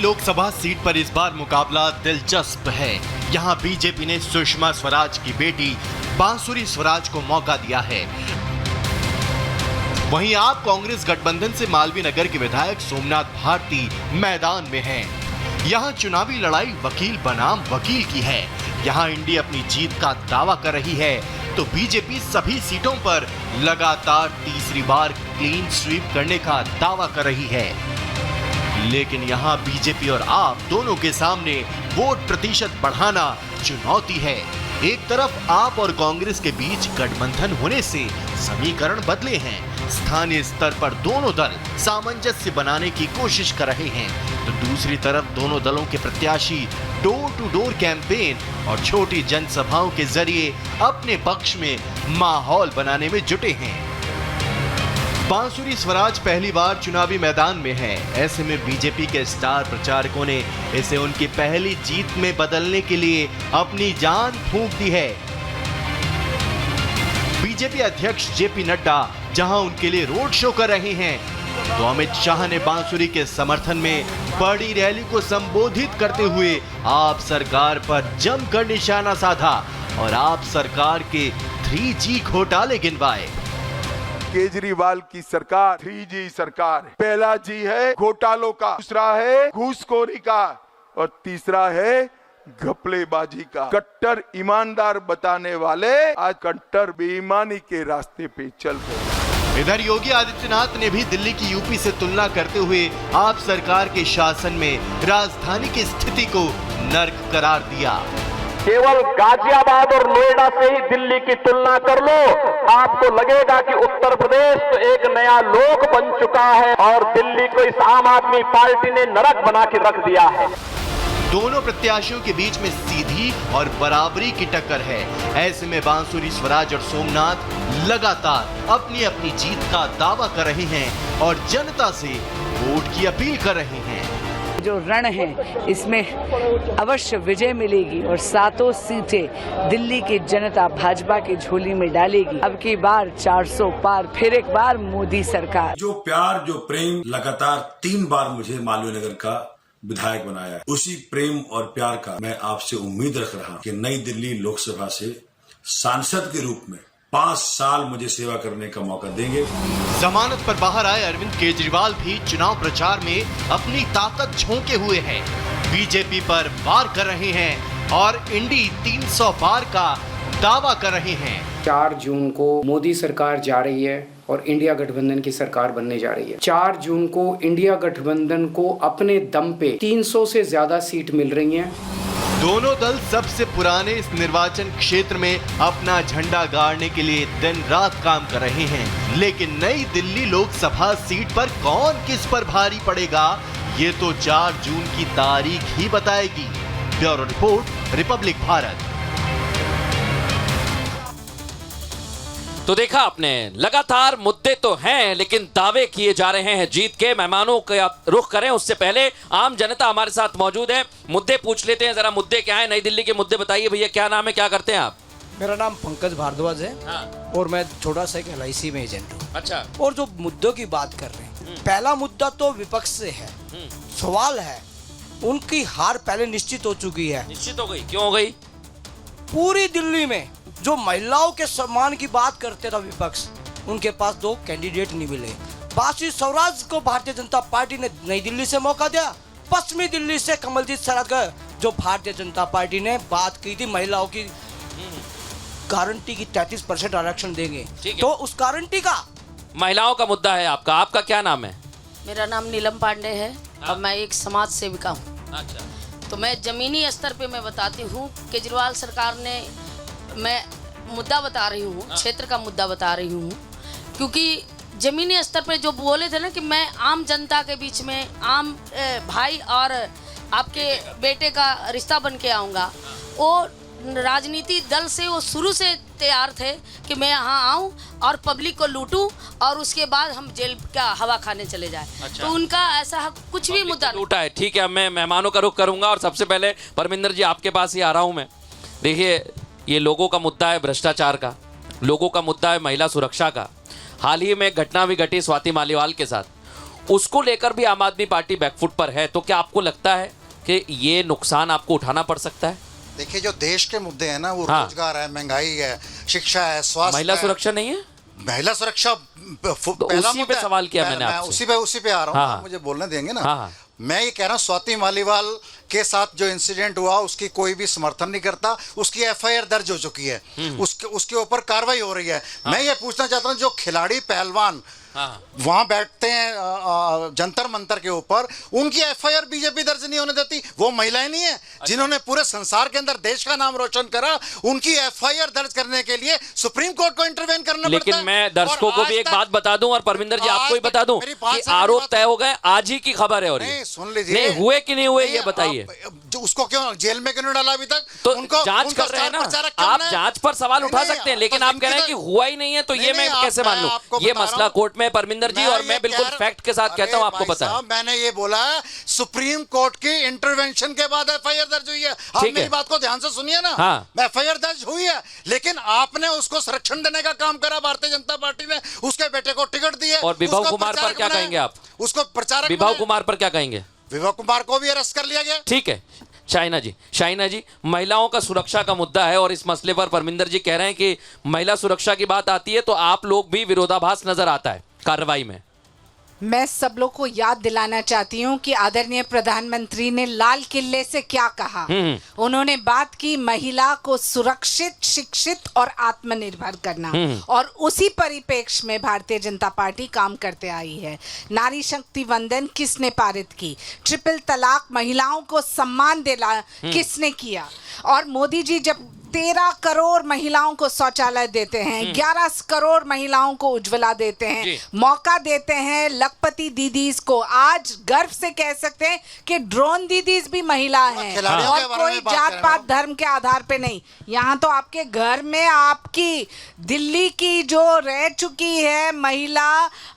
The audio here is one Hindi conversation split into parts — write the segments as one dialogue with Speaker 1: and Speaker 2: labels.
Speaker 1: लोकसभा सीट पर इस बार मुकाबला दिलचस्प है। यहाँ बीजेपी ने सुषमा स्वराज की बेटी बांसुरी स्वराज को मौका दिया है। वहीं आप कांग्रेस गठबंधन से मालवीय नगर के विधायक सोमनाथ भारती मैदान में हैं। यहाँ चुनावी लड़ाई वकील बनाम वकील की है। यहाँ इंडी अपनी जीत का दावा कर रही है तो बीजेपी सभी सीटों पर लगातार तीसरी बार क्लीन स्वीप करने का दावा कर रही है। लेकिन यहाँ बीजेपी और आप दोनों के सामने वोट प्रतिशत बढ़ाना चुनौती है। एक तरफ आप और कांग्रेस के बीच गठबंधन होने से समीकरण बदले हैं। स्थानीय स्तर पर दोनों दल सामंजस्य बनाने की कोशिश कर रहे हैं तो दूसरी तरफ दोनों दलों के प्रत्याशी डोर टू डोर कैंपेन और छोटी जनसभाओं के जरिए अपने पक्ष में माहौल बनाने में जुटे हैं। बांसुरी स्वराज पहली बार चुनावी मैदान में है। ऐसे में बीजेपी के स्टार प्रचारकों ने इसे उनकी पहली जीत में बदलने के लिए अपनी जान फूंक दी है। बीजेपी अध्यक्ष जेपी नड्डा जहां उनके लिए रोड शो कर रहे हैं तो अमित शाह ने बांसुरी के समर्थन में बड़ी रैली को संबोधित करते हुए आप सरकार पर जमकर निशाना साधा और आप सरकार के 3G घोटाले गिनवाए।
Speaker 2: केजरीवाल की सरकार 3G सरकार है। पहला जी है घोटालों का, दूसरा है घूसखोरी का और तीसरा है घपलेबाजी का। कट्टर ईमानदार बताने वाले आज कट्टर बेईमानी के रास्ते पे चल गए।
Speaker 1: इधर योगी आदित्यनाथ ने भी दिल्ली की यूपी से तुलना करते हुए आप सरकार के शासन में राजधानी की स्थिति को नर्क करार दिया।
Speaker 3: केवल गाजियाबाद और नोएडा से ही दिल्ली की तुलना कर लो, आपको लगेगा कि उत्तर प्रदेश तो एक नया लोक बन चुका है और दिल्ली को इस आम आदमी पार्टी ने नरक बना के रख दिया है।
Speaker 1: दोनों प्रत्याशियों के बीच में सीधी और बराबरी की टक्कर है। ऐसे में बांसुरी स्वराज और सोमनाथ लगातार अपनी अपनी जीत का दावा कर रहे हैं और जनता से वोट की अपील कर रहे हैं।
Speaker 4: जो रण है इसमें अवश्य विजय मिलेगी और सातों सीटें दिल्ली की जनता भाजपा की झोली में डालेगी। अब की बार 400 पार, फिर एक बार मोदी सरकार।
Speaker 5: जो प्यार, जो प्रेम लगातार 3 बार मुझे मालवीय नगर का विधायक बनाया है, उसी प्रेम और प्यार का मैं आपसे उम्मीद रख रहा हूं कि नई दिल्ली लोकसभा से सांसद के रूप में 5 साल मुझे सेवा करने का मौका देंगे।
Speaker 1: जमानत पर बाहर आए अरविंद केजरीवाल भी चुनाव प्रचार में अपनी ताकत झोंके हुए हैं। बीजेपी पर वार कर रहे हैं और इंडी 300 पार का दावा कर रहे हैं।
Speaker 6: 4 जून को मोदी सरकार जा रही है और इंडिया गठबंधन की सरकार बनने जा रही है। 4 जून को इंडिया गठबंधन को अपने दम पे 300 से ज्यादा सीट मिल रही हैं।
Speaker 1: दोनों दल सबसे पुराने इस निर्वाचन क्षेत्र में अपना झंडा गाड़ने के लिए दिन रात काम कर रहे हैं। लेकिन नई दिल्ली लोकसभा सीट पर कौन किस पर भारी पड़ेगा ये तो 4 जून की तारीख ही बताएगी। Bureau report, Republic Bharat.
Speaker 7: तो देखा आपने, लगातार मुद्दे तो हैं लेकिन दावे किए जा रहे हैं जीत के। मेहमानों का रुख करें उससे पहले आम जनता हमारे साथ मौजूद है, मुद्दे पूछ लेते हैं। जरा मुद्दे क्या है, नई दिल्ली के मुद्दे बताइए भैया। क्या नाम है, क्या करते हैं आप?
Speaker 8: मेरा नाम पंकज भारद्वाज है।
Speaker 7: हाँ।
Speaker 8: और मैं छोटा सा एक LIC में एजेंट हूँ।
Speaker 7: अच्छा।
Speaker 8: और जो मुद्दों की बात कर रहे हैं, पहला मुद्दा तो विपक्ष से है। सवाल है, उनकी हार पहले निश्चित हो चुकी है।
Speaker 7: निश्चित हो गई? क्यों हो गई?
Speaker 8: पूरी दिल्ली में जो महिलाओं के सम्मान की बात करते था विपक्ष, उनके पास 2 कैंडिडेट नहीं मिले। बांसुरी स्वराज को भारतीय जनता पार्टी ने नई दिल्ली से मौका दिया, पश्चिमी दिल्ली से कमलजीत सरागर, जो भारतीय जनता पार्टी ने बात की थी महिलाओं की गारंटी की 33% आरक्षण देंगे, तो उस गारंटी का
Speaker 7: महिलाओं का मुद्दा है आपका। आपका क्या नाम है?
Speaker 9: मेरा नाम नीलम पांडे है और मैं एक समाज सेविका हूँ।
Speaker 7: अच्छा।
Speaker 9: तो मैं जमीनी स्तर पे मैं बताती हूँ, केजरीवाल सरकार ने, मैं मुद्दा बता रही हूँ, क्षेत्र का मुद्दा बता रही हूँ, क्योंकि जमीनी स्तर पे जो बोले थे ना कि मैं आम जनता के बीच में आम भाई और आपके बेटे का रिश्ता बन के आऊँगा, वो राजनीति दल से वो शुरू से तैयार थे कि मैं यहाँ आऊँ और पब्लिक को लूटूं और उसके बाद हम जेल का हवा खाने चले जाए। अच्छा। तो उनका ऐसा कुछ भी मुद्दा
Speaker 7: लूटा है। ठीक है, मैं मेहमानों का रुख करूंगा और सबसे पहले परमिंदर जी आपके पास ही आ रहा हूँ मैं। देखिए, ये लोगों का मुद्दा है भ्रष्टाचार का, लोगों का मुद्दा है महिला सुरक्षा का। हाल ही में घटना भी घटी स्वाति मालीवाल के साथ। उसको लेकर भी आम आदमी पार्टी बैकफुट पर है। तो क्या आपको लगता है कि ये नुकसान आपको उठाना पड़ सकता है?
Speaker 10: देखिए, जो देश के मुद्दे हैं ना, वो
Speaker 7: हाँ।
Speaker 10: रोजगार है, महंगाई है, शिक्षा है, स्वास्थ्य
Speaker 7: महिला
Speaker 10: है।
Speaker 7: सुरक्षा नहीं है?
Speaker 10: महिला सुरक्षा पहला
Speaker 7: उसी पे
Speaker 10: मुद्दा है।
Speaker 7: सवाल किया मैंने आपसे।
Speaker 10: उसी पे आ रहा हूँ।
Speaker 7: हाँ।
Speaker 10: आप मुझे बोलने देंगे ना?
Speaker 7: हाँ।
Speaker 10: मैं ये कह रहा हूँ, स्वाति मालीवाल के साथ जो इंसिडेंट हुआ उसकी कोई भी समर्थन नहीं करता। उसकी एफआईआर दर्ज हो चुकी है, उसके ऊपर कार्रवाई हो रही है। मैं ये पूछना चाहता हूँ, जो खिलाड़ी पहलवान वहां बैठते हैं जंतर मंतर के ऊपर, उनकी एफआईआर बीजेपी दर्ज नहीं होने देती। वो महिलाएं नहीं है जिन्होंने पूरे संसार के अंदर देश का नाम रोशन करा? उनकी एफआईआर दर्ज करने के लिए सुप्रीम कोर्ट को इंटरवेन करना पड़ता है।
Speaker 7: लेकिन मैं दर्शकों को भी एक बात बता दूं, और परमिंदर जी आपको ही बता दूं कि आरोप तय हो गए, आज ही की खबर है। और
Speaker 10: नहीं, सुन लीजिए,
Speaker 7: नहीं हुए कि नहीं हुए ये बताइए।
Speaker 10: उसको क्यों जेल में क्यों डाला अभी तक?
Speaker 7: तो
Speaker 10: उनको
Speaker 7: जांच कर रहे हैं ना आप, जांच पर सवाल उठा सकते हैं, लेकिन आप कह रहे हैं कि हुआ ही नहीं है, तो ये मैं कैसे मान लूं? ये मसला कोर्ट में परमिंदर जी, और मैं बिल्कुल फैक्ट के साथ कहता हूं, आपको पता है।
Speaker 10: मैंने ये बोला सुप्रीम कोर्ट की इंटरवेंशन के बाद एफआईआर दर्ज हुई है। आप मेरी बात को ध्यान से सुनिए ना।
Speaker 7: हाँ।
Speaker 10: एफआईआर दर्ज हुई है, लेकिन आपने उसको संरक्षण देने का काम करा। भारतीय जनता पार्टी ने उसके बेटे को टिकट दिया।
Speaker 7: और विभव कुमार पर क्या कहेंगे आप?
Speaker 10: उसको प्रचारक,
Speaker 7: विभव कुमार पर क्या कहेंगे?
Speaker 10: विभव कुमार को भी अरेस्ट कर लिया गया।
Speaker 7: ठीक है शाइना जी, महिलाओं का सुरक्षा का मुद्दा है, और इस मसले पर परमिंदर जी कह रहे हैं कि महिला सुरक्षा की बात आती है तो आप लोग भी विरोधाभास नजर आता है कार्रवाई में।
Speaker 11: मैं सब लोग को याद दिलाना चाहती हूँ कि आदरणीय प्रधानमंत्री ने लाल किले से क्या कहा। उन्होंने बात की महिला को सुरक्षित, शिक्षित और आत्मनिर्भर करना, और उसी परिप्रेक्ष्य में भारतीय जनता पार्टी काम करते आई है। नारी शक्ति वंदन किसने पारित की? ट्रिपल तलाक, महिलाओं को सम्मान देना किसने किया? और मोदी जी जब 13 करोड़ महिलाओं को शौचालय देते हैं, 11 करोड़ महिलाओं को उज्ज्वला देते हैं, मौका देते हैं लखपति दीदीज को, आज गर्व से कह सकते हैं कि ड्रोन दीदीज भी महिला हैं, और कोई जात पात धर्म के आधार पे नहीं। यहाँ तो आपके घर में आपकी दिल्ली की जो रह चुकी है महिला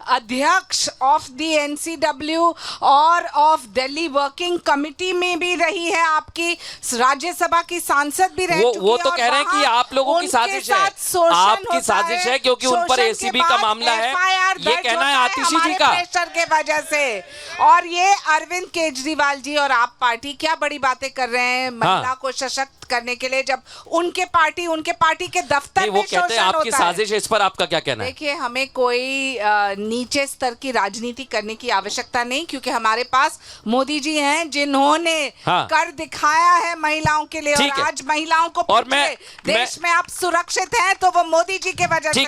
Speaker 11: अध्यक्ष ऑफ द एनसीडब्ल्यू और ऑफ दिल्ली वर्किंग कमेटी में भी रही है, आपकी राज्यसभा की सांसद भी रह चुकी है।
Speaker 7: तो कह रहे हैं कि आप लोगों की साजिश है, आपकी साजिश है, क्योंकि उन पर एसीबी का मामला है। ये कहना है आतिशी जी का,
Speaker 11: प्रेशर के वजह से। और ये अरविंद केजरीवाल जी और आप पार्टी क्या बड़ी बातें कर रहे हैं महिला को सशक्त करने के लिए, जब उनके पार्टी के दफ्तर में शोषण होता है।
Speaker 7: आपकी साजिश है, इस पर आपका क्या कहना है?
Speaker 11: देखिए, हमें कोई नीचे स्तर की राजनीति करने की आवश्यकता नहीं, क्योंकि हमारे पास मोदी जी हैं जिन्होंने कर दिखाया है महिलाओं के लिए, और आज महिलाओं को देश में आप सुरक्षित हैं तो वो मोदी जी के वजह से।